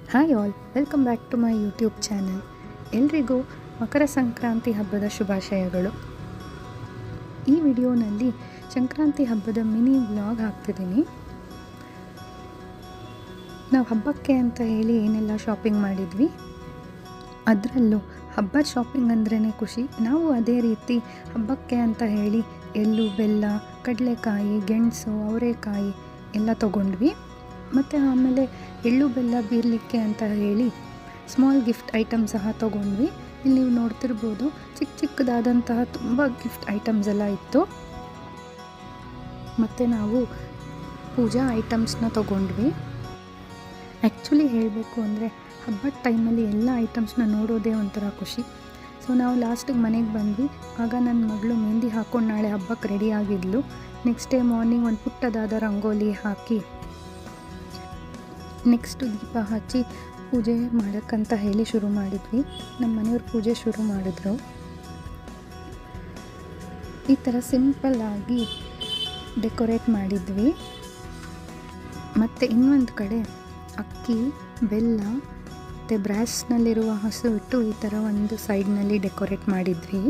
Hi all, welcome back to my YouTube channel. ಎಲ್ರಿಗೂ ಮಕರ ಸಂಕ್ರಾಂತಿ ಹಬ್ಬದ ಶುಭಾಶಯಗಳು. ಈ ವಿಡಿಯೋನಲ್ಲಿ ಸಂಕ್ರಾಂತಿ ಹಬ್ಬದ ಮಿನಿ ವ್ಲಾಗ್ ಹಾಕ್ತಿದ್ದೀನಿ. ನಾವು ಹಬ್ಬಕ್ಕೆ ಅಂತ ಹೇಳಿ ಏನೆಲ್ಲ ಶಾಪಿಂಗ್ ಮಾಡಿದ್ವಿ, ಅದರಲ್ಲೂ ಹಬ್ಬದ ಶಾಪಿಂಗ್ ಅಂದ್ರೇ ಖುಷಿ. ನಾವು ಅದೇ ರೀತಿ ಹಬ್ಬಕ್ಕೆ ಅಂತ ಹೇಳಿ ಎಳ್ಳು, ಬೆಲ್ಲ, ಕಡಲೆಕಾಯಿ, ಗೆಣಸು, ಅವರೆಕಾಯಿ ಎಲ್ಲ ತೊಗೊಂಡ್ವಿ. ಮತ್ತು ಆಮೇಲೆ ಎಳ್ಳು ಬೆಲ್ಲ ಬೀರಲಿಕ್ಕೆ ಅಂತ ಹೇಳಿ ಸ್ಮಾಲ್ ಗಿಫ್ಟ್ ಐಟಮ್ ಸಹ ತೊಗೊಂಡ್ವಿ. ಇಲ್ಲಿ ನೀವು ನೋಡ್ತಿರ್ಬೋದು, ಚಿಕ್ಕದಾದಂತಹ ತುಂಬ ಗಿಫ್ಟ್ ಐಟಮ್ಸ್ ಎಲ್ಲ ಇತ್ತು. ಮತ್ತು ನಾವು ಪೂಜಾ ಐಟಮ್ಸ್ನ ತೊಗೊಂಡ್ವಿ. ಆ್ಯಕ್ಚುಲಿ ಹೇಳಬೇಕು ಅಂದರೆ ಹಬ್ಬದ ಟೈಮಲ್ಲಿ ಎಲ್ಲ ಐಟಮ್ಸ್ನ ನೋಡೋದೇ ಒಂಥರ ಖುಷಿ. ಸೊ ನಾವು ಲಾಸ್ಟಿಗೆ ಮನೆಗೆ ಬಂದ್ವಿ. ಆಗ ನನ್ನ ಮಗಳು ಮೆಹಂದಿ ಹಾಕ್ಕೊಂಡು ನಾಳೆ ಹಬ್ಬಕ್ಕೆ ರೆಡಿ ಆಗಿದ್ಲು. ನೆಕ್ಸ್ಟ್ ಡೇ ಮಾರ್ನಿಂಗ್ ಒಂದು ಪುಟ್ಟದಾದ ರಂಗೋಲಿ ಹಾಕಿ ನೆಕ್ಸ್ಟು ದೀಪ ಹಚ್ಚಿ ಪೂಜೆ ಮಾಡೋಕ್ಕಂತ ಹೇಳಿ ಶುರು ಮಾಡಿದ್ವಿ. ನಮ್ಮ ಮನೆಯವ್ರು ಪೂಜೆ ಶುರು ಮಾಡಿದ್ರು. ಈ ಥರ ಸಿಂಪಲ್ಲಾಗಿ ಡೆಕೋರೇಟ್ ಮಾಡಿದ್ವಿ. ಮತ್ತು ಇನ್ನೊಂದು ಕಡೆ ಅಕ್ಕಿ, ಬೆಲ್ಲ ಮತ್ತು ಬ್ರಾಸ್ನಲ್ಲಿರುವ ಹಸು ಇಟ್ಟು ಈ ಥರ ಒಂದು ಸೈಡ್ನಲ್ಲಿ ಡೆಕೋರೇಟ್ ಮಾಡಿದ್ವಿ.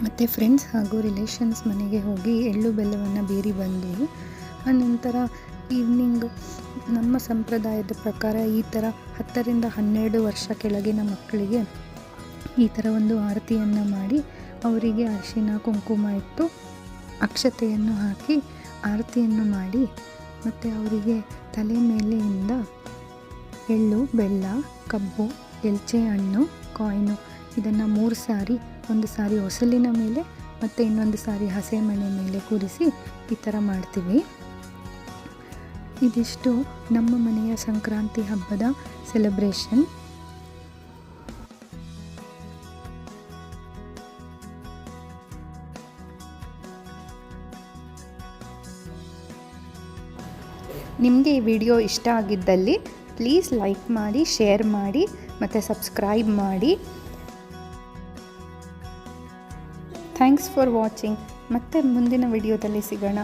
ಮತ್ತು ಫ್ರೆಂಡ್ಸ್ ಹಾಗೂ ರಿಲೇಷನ್ಸ್ ಮನೆಗೆ ಹೋಗಿ ಎಳ್ಳು ಬೆಲ್ಲವನ್ನು ಬೀರಿ ಬಂದ್ವಿ. ಆನಂತರ ಈವ್ನಿಂಗ್ ನಮ್ಮ ಸಂಪ್ರದಾಯದ ಪ್ರಕಾರ ಈ ಥರ 10ರಿಂದ 12 ವರ್ಷ ಕೆಳಗಿನ ಮಕ್ಕಳಿಗೆ ಈ ಥರ ಒಂದು ಆರತಿಯನ್ನು ಮಾಡಿ ಅವರಿಗೆ ಅರಿಶಿನ ಕುಂಕುಮ ಇಟ್ಟು ಅಕ್ಷತೆಯನ್ನು ಹಾಕಿ ಆರತಿಯನ್ನು ಮಾಡಿ ಮತ್ತು ಅವರಿಗೆ ತಲೆ ಮೇಲೆಯಿಂದ ಎಳ್ಳು, ಬೆಲ್ಲ, ಕಬ್ಬು, ಎಲ್ಚೆ ಹಣ್ಣು, ಕಾಯಿನು ಇದನ್ನು 3 ಸಾರಿ, ಒಂದು ಸಾರಿ ಹೊಸಲಿನ ಮೇಲೆ ಮತ್ತು ಇನ್ನೊಂದು ಸಾರಿ ಹಸೆಮಣೆ ಮೇಲೆ ಕೂರಿಸಿ ಈ ಥರ ಮಾಡ್ತೀವಿ. ಇದಿಷ್ಟು ನಮ್ಮ ಮನೆಯ ಸಂಕ್ರಾಂತಿ ಹಬ್ಬದ ಸೆಲೆಬ್ರೇಷನ್. ನಿಮಗೆ ಈ ವಿಡಿಯೋ ಇಷ್ಟ ಆಗಿದ್ದಲ್ಲಿ ಪ್ಲೀಸ್ ಲೈಕ್ ಮಾಡಿ, ಶೇರ್ ಮಾಡಿ ಮತ್ತು ಸಬ್ಸ್ಕ್ರೈಬ್ ಮಾಡಿ. Thanks for watching. ಮತ್ತೆ ಮುಂದಿನ ವಿಡಿಯೋದಲ್ಲಿ ಸಿಗೋಣ.